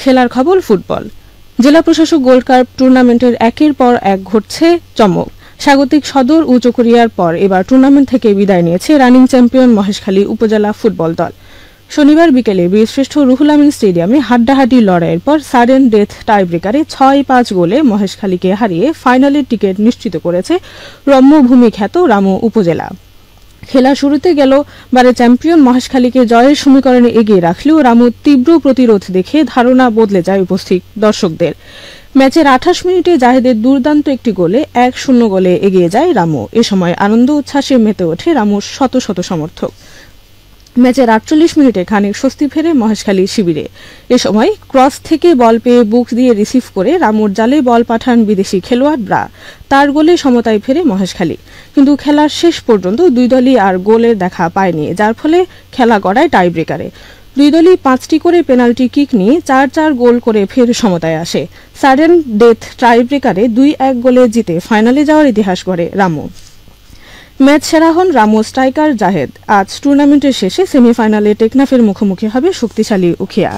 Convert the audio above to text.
খেলার খবর ফুটবল। জেলা প্রশাসক গোল্ড কাপ টুর্নামেন্টের একের পর এক ঘটছে চমক। স্বাগতিক সদর ও চকরিয়ার পর এবার টুর্নামেন্ট থেকে বিদায় নিয়েছে রানিং চ্যাম্পিয়ন মহেশখালী উপজেলা ফুটবল দল। শনিবার বিকেলে বীরশ্রেষ্ঠ রুহুল আমিন স্টেডিয়ামে হাড্ডাহাড্ডি লড়াইয়ের পর সাডেন ডেথ টাইব্রেকারে ৬-৫ গোলে মহেশখালীকে হারিয়ে ফাইনালের টিকিট নিশ্চিত করেছে রম্যভূমি খ্যাত রামু উপজেলা। খেলা শুরুতে গেলবারে চ্যাম্পিয়ন মহেশখালীকে জয়ের সমীকরণে এগিয়ে রাখলেও রামুর তীব্র প্রতিরোধ দেখে ধারণা বদলে যায় উপস্থিত দর্শকদের। ম্যাচের ২৮ মিনিটে জাহেদের দুর্দান্ত একটি গোলে ১-০ গোলে এগিয়ে যায় রামু। এ সময় আনন্দ উচ্ছ্বাসে মেতে ওঠে রামুর শত শত সমর্থক। ম্যাচের ৪৮ মিনিটে খানিক স্বস্তি ফেরে মহেশখালী শিবিরে। এ সময় ক্রস থেকে বল পেয়ে বুক দিয়ে রিসিভ করে রামুর জালে বল পাঠান বিদেশি খেলোয়াড় ব্রা। তার গোলে সমতায় ফেরে মহেশখালী, কিন্তু খেলার শেষ পর্যন্ত দুই দলই আর গোলের দেখা পায়নি, যার ফলে খেলা গড়ায় টাইব্রেকারে। দুই দলই ৫টি করে পেনাল্টি কিক নিয়ে ৪-৪ গোল করে ফের সমতায় আসে। সাডেন ডেথ টাইব্রেকারে ২-১ গোলে জিতে ফাইনালে যাওয়ার ইতিহাস গড়ে রামু। ম্যাচ সেরা হন রামু স্ট্রাইকার জাহেদ। আজ টুর্নামেন্টের শেষে সেমিফাইনালে টেকনাফের মুখোমুখি হবে শক্তিশালী উখিয়া।